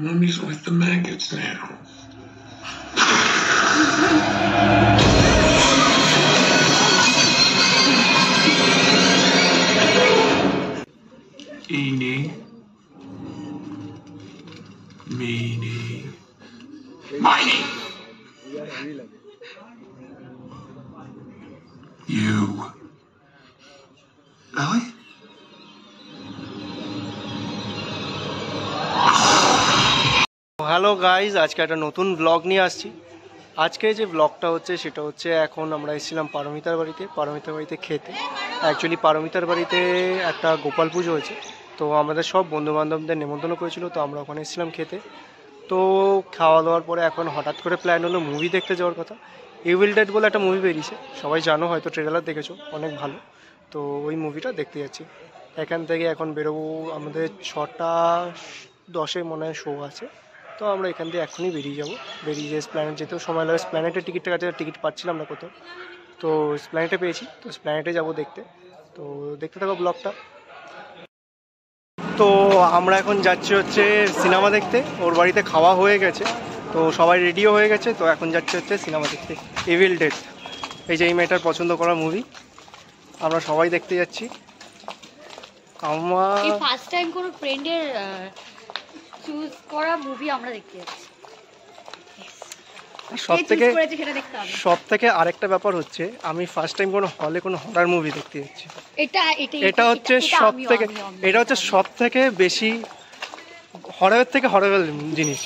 Mummy's with the maggots now. Eeny, meeny, miny. You. Ellie? Hello guys, আজকে একটা নতুন blog নিয়ে আসছি। আজকে যে ব্লগটা হচ্ছে সেটা হচ্ছে এখন আমরা এসেছিলাম পারমিতার বাড়িতে খেতে। অ্যাকচুয়ালি পারমিতার বাড়িতে একটা গোপাল পুজো হয়েছে, তো আমাদের সব বন্ধুবান্ধবদের নেমন্তন্ন করেছিল, তো আমরা ওখানে এসেছিলাম খেতে। তো খাওয়া দাওয়ার পরে এখন হঠাৎ করে প্ল্যান হলো মুভি দেখতে যাওয়ার কথা। ইভিল ডেড বলে একটা মুভি বেরিয়েছে, সবাই জানো, হয়তো ট্রেলার দেখেছো, অনেক ভালো। তো ওই মুভিটা দেখতে যাচ্ছি। এখান থেকে এখন বেরোবো, আমাদের 6:10 মনে হয় শো আছে। তো আমরা এখান থেকে এখনই বেরিয়ে যাবো। বেরিয়ে যেয়ে স্প্ল্যানেট যেতেও সময় লাগে, স্প্ল্যানেটের টিকিটটা কাছে টিকিট পাচ্ছিলাম না কোথাও, তো স্প্ল্যানেটে পেয়েছি, তো স্প্ল্যানেটে যাবো দেখতে। তো দেখতে থাকো ব্লগটা। তো আমরা এখন যাচ্ছি হচ্ছে সিনেমা দেখতে। ওর বাড়িতে খাওয়া হয়ে গেছে, তো সবাই রেডিও হয়ে গেছে, তো এখন যাচ্ছি হচ্ছে সিনেমা দেখতে ইভিল ডেড। এই যে এই মেয়েটার পছন্দ করা মুভি, আমরা সবাই দেখতে যাচ্ছি। আমার ফার্স্ট টাইম কোনো ফ্রেন্ডের চুজ করা মুভি আমরা দেখতে যাচ্ছি। সব থেকে আরেকটা ব্যাপার হচ্ছে, আমি ফার্স্ট টাইম কোনো হলে কোনো হরার মুভি দেখতে যাচ্ছি। এটা হচ্ছে সব থেকে বেশি হরারের থেকে হরারেবল জিনিস।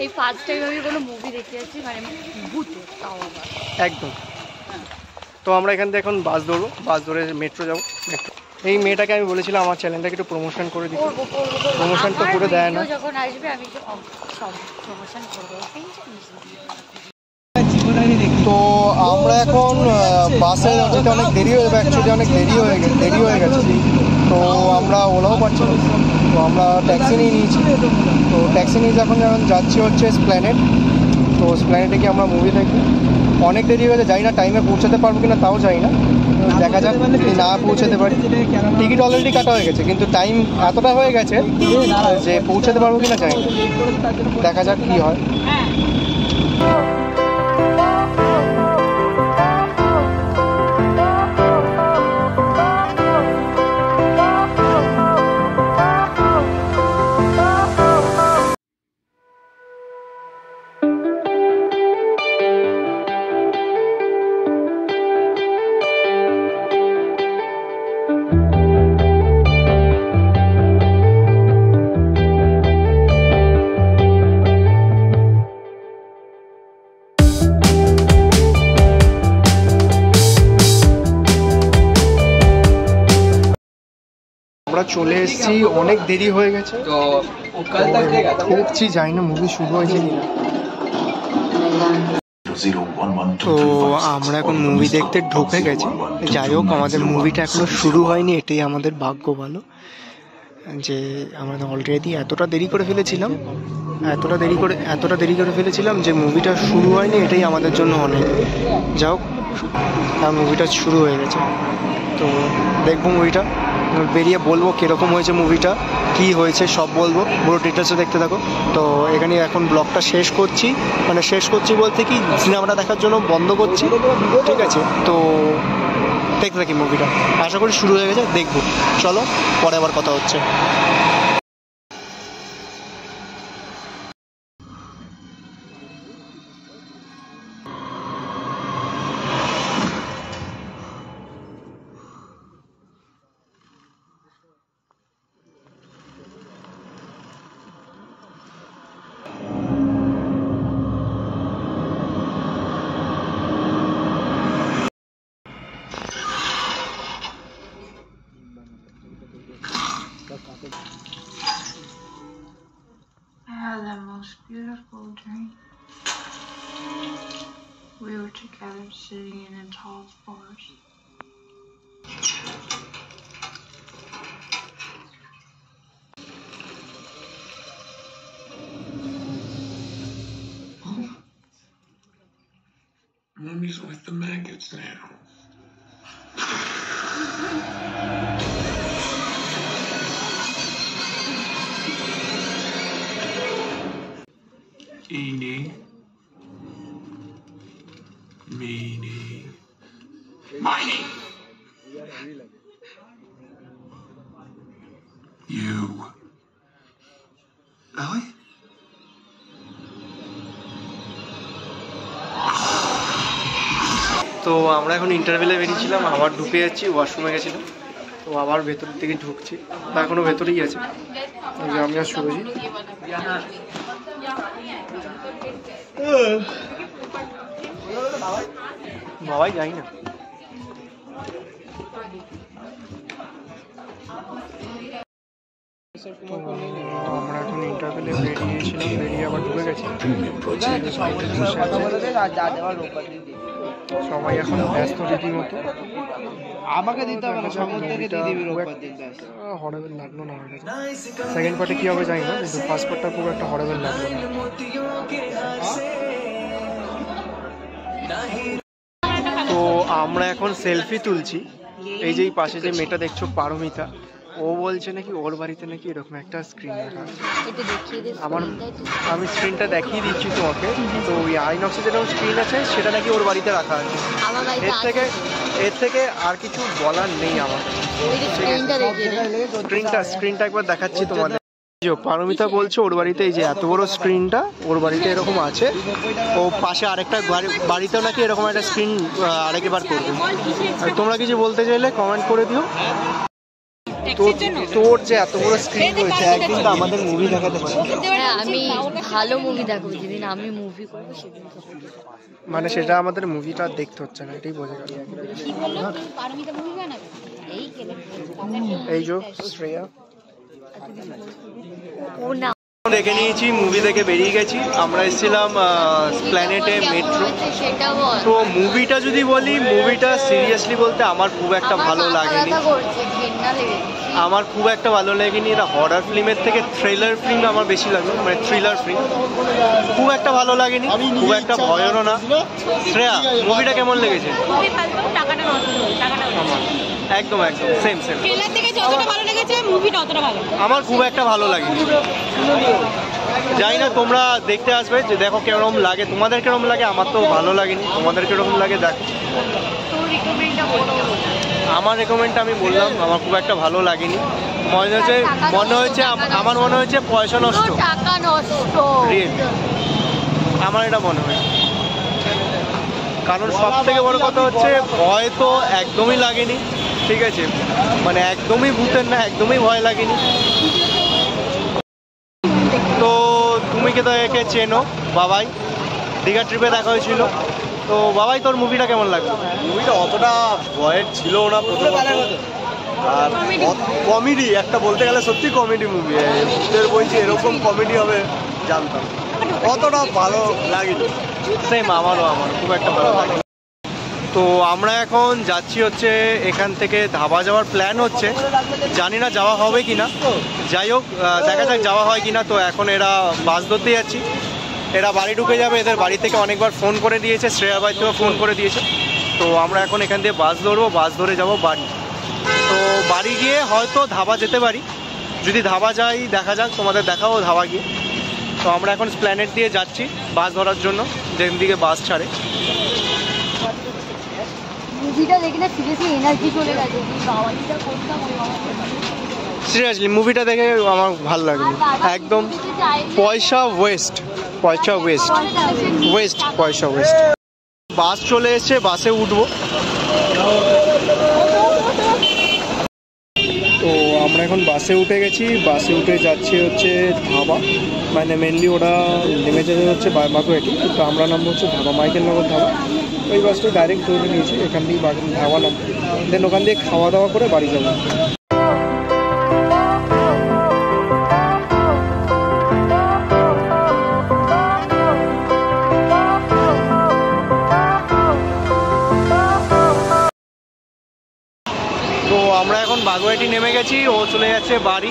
এই ফার্স্ট টাইম আমি কোনো মুভি দেখতে যাচ্ছি, মানে ভূতের, তাও আবার একদম। তো আমরা এখান থেকে এখন বাস ধরবো, বাস ধরে মেট্রো যাবো। এই মেয়েটাকে আমি বলেছিলাম আমার চ্যানেলটাকে একটু প্রমোশন করে দিতে, প্রমোশন তো করে দেয় না। যখন আসবে আমি সব প্রমোশন করবো। তো আমরা এখন বাসে যেতে অনেক দেরি হয়ে যাবে, অ্যাকচুয়ালি অনেক দেরি হয়ে গেছে। তো আমরা ওলাও পাচ্ছি না, তো আমরা ট্যাক্সি নিয়ে নিয়েছি। তো ট্যাক্সি নিয়ে যখন যাচ্ছি হচ্ছে স্প্ল্যানেট। তো স্প্ল্যানেটে গিয়ে আমরা মুভি দেখবো। অনেক দেরি হয়ে যাই না, টাইমে পৌঁছাতে পারবো কিনা তাও জানি না, দেখা যাক। যদি না পৌঁছাতে পারি, টিকিট অলরেডি কাটা হয়ে গেছে, কিন্তু টাইম এতটা হয়ে গেছে যে পৌঁছাতে পারবো কিনা জানি না, দেখা যাক কী হয়। আমরা চলে এসেছি, অনেক দেরি হয়ে গেছে, তো ঢুকছি, জানি না মুভি শুরু হয়েছে কিনা। তো আমরা এখন মুভি দেখতে ঢুকে গেছি। যাই হোক, আমাদের মুভিটা এখনো শুরু হয়নি, এটাই আমাদের ভাগ্য ভালো যে আমরা অলরেডি এতটা দেরি করে ফেলেছিলাম যে মুভিটা শুরু হয়নি, এটাই আমাদের জন্য অনেক। যাই হোক, মুভিটা শুরু হয়ে গেছে, তো দেখবো মুভিটা, বেরিয়ে বলবো কীরকম হয়েছে মুভিটা, কী হয়েছে সব বলবো, পুরো ডিটেলসে দেখতে থাকো। তো এখানে এখন ব্লগটা শেষ করছি বলতে কি, সিনেমাটা দেখার জন্য বন্ধ করছি, ঠিক আছে? তো দেখতে থাকি মুভিটা, আশা করি শুরু হয়ে গেছে, দেখবো। চলো, পরে আবার কথা হচ্ছে। I had the most beautiful dream. We were together sitting in a tall forest. Mummy's with the maggots now. Eeny. Meeny. Miny. You. Ellie? তো আমরা এখন ইন্টারভেলে বেরিয়েছিলাম, আবার ঢুকে যাচ্ছি, ওয়াশরুমে গেছিলাম, তো আবার ভেতরের দিকে ঢুকছি, এখনও ভেতরেই আছে। আমি আর সুরজিৎ। বাবাই যাই না। আমরা এখন ইন্টারভেলে বেরিয়েছিলাম, বেরিয়ে আবার ঢুকে গেছি। সবাই এখন ব্যস্ত রীতিমতো। আমাকে দিতে হবে না, সমুদ্রকে দিয়ে দিবি রোববার দিন। হরেবেল লাগলো না আমার কাছে। সেকেন্ড পার্টে কী হবে জানি না, কিন্তু ফার্স্ট পার্টটা খুব একটা হরেবেল লাগলো না। তো আমরা এখন সেলফি তুলছি। এই যে পাশে যে মেয়েটা দেখছো পারমিতা, ও বলছে নাকি ওর বাড়িতে নাকি এরকম একটা স্ক্রিন রাখা আছে। আমি স্ক্রিনটা দেখিয়ে দিচ্ছি তোমাকে। তো ওই আইনক্সে যেরকম স্ক্রিন আছে সেটা নাকি ওর বাড়িতে রাখা আছে। এর থেকে আর কিছু বলার নেই আমার। স্ক্রিনটা একবার দেখাচ্ছি তোমাদের। পারমিতা বলছে ওর বাড়িতে এই যে এত বড় স্ক্রিনটা ওর বাড়িতে এরকম আছে, ও পাশে আরেকটা বাড়িতেও নাকি এরকম একটা স্ক্রিন আরেকবার করবে। তোমরা কিছু বলতে চাইলে কমেন্ট করে দিও। তোর যে এত বড় স্ক্রিন রয়েছে, একদিন তো আমাদের মুভি দেখাতে পারি। আমি ভালো মুভি দেখবো, যেদিন আমি মুভি করবো সেদিন। মানে সেটা আমাদের মুভিটা দেখতে হচ্ছে না, এটাই বোঝা গেল। এই যে শ্রেয়া দেখে নিয়েছি, মুভি দেখে বেরিয়ে গেছি। আমরা এসেছিলাম প্ল্যানেটে মেট্রো। তো মুভিটা যদি বলি, মুভিটা সিরিয়াসলি বলতে আমার খুব একটা ভালো লাগেনি। এটা হরর ফিল্মের থেকে থ্রিলার ফিল্ম আমার বেশি লাগলো, মানে থ্রিলার ফিল্ম। খুব একটা ভালো লাগেনি, খুব একটা ভয়েরও না। শ্রেয়া, মুভিটা কেমন লেগেছে? একদম সেম আমার খুব একটা ভালো লাগেনি। জানি না তোমরা দেখতে আসবে, যে দেখো কেরকম লাগে, তোমাদের কেরকম লাগে। আমার তো ভালো লাগেনি, তোমাদের কেরকম লাগে দেখো। আমার রেকমেন্ডটা আমি বললাম, আমার খুব একটা ভালো লাগেনি। মনে হয়েছে পয়সা নষ্ট। আমার এটা মনে হয়, কারণ সব থেকে বড় কথা হচ্ছে ভয় তো একদমই লাগেনি। ঠিক আছে, মানে একদমই ভূতের না, একদমই ভয় লাগেনি। তো তুমি কি তো একে চেনো, বাবাই দীঘা ট্রিপে দেখা হয়েছিল। তো বাবাই, তোর মুভিটা কেমন লাগলো? মুভিটা অতটা ভয়ের ছিল না প্রথমত, আর কমেডি একটা বলতে গেলে সত্যি কমেডি মুভি। ভূতের বলছি এরকম কমেডি হবে জানতাম, অতটা ভালো লাগেনি। সেম আমারও খুব একটা ভালো লাগে। তো আমরা এখন যাচ্ছি হচ্ছে এখান থেকে ধাবা যাওয়ার প্ল্যান হচ্ছে, জানি না যাওয়া হবে কিনা। যাই হোক, দেখা যাক যাওয়া হয় কিনা। তো এখন এরা বাস ধরতে যাচ্ছি, এরা বাড়ি ঢুকে যাবে। এদের বাড়ি থেকে অনেকবার ফোন করে দিয়েছে, শ্রেয়ার বাড়ি থেকেও ফোন করে দিয়েছে। তো আমরা এখন এখান দিয়ে বাস ধরবো, বাস ধরে যাব বাড়ি। তো বাড়ি গিয়ে হয়তো ধাবা যেতে পারি, যদি ধাবা যাই দেখা যাক, তোমাদের দেখাবো ধাবা গিয়ে। তো আমরা এখন প্ল্যানেট দিয়ে যাচ্ছি বাস ধরার জন্য, যেদিন দিকে বাস ছাড়ে। সিরিয়াসলি মুভিটা দেখে আমার ভালো লাগলো, একদম পয়সা ওয়েস্ট। বাস চলে এসেছে, বাসে উঠবো। তো আমরা এখন বাসে উঠে গেছি, বাসে উঠে যাচ্ছি হচ্ছে ধাবা। মানে মেনলি ওরা নেমে যেতে হচ্ছে বাগুয়াটি, কিন্তু আমরা নামবো হচ্ছে ধাবা, মাইকেল নগর ধাবা। ওই বাসটা ডাইরেক্ট ধরে নিয়েছি, এখান থেকেই ধাবা নামবো, দেন ওখান দিয়ে খাওয়া দাওয়া করে বাড়ি যাবো। তো আমরা এখন বাগুয়াটি নেমে গেছি, ও চলে যাচ্ছে বাড়ি,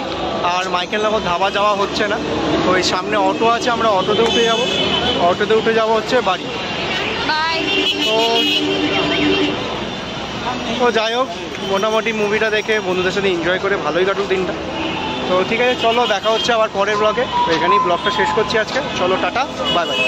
আর মাইকেল নগর ধাবা যাওয়া হচ্ছে না। তো ওই সামনে অটো আছে, আমরা অটোতে উঠে যাব হচ্ছে বাড়ি। তো যাই হোক, মোটামুটি মুভিটা দেখে বন্ধুদের সাথে এনজয় করে ভালোই কাটুক দিনটা। তো ঠিক আছে, চলো দেখা হচ্ছে আবার পরের ব্লগে। তো এখানেই ব্লগটা শেষ করছি আজকে। চলো টাটা, বাই বাই।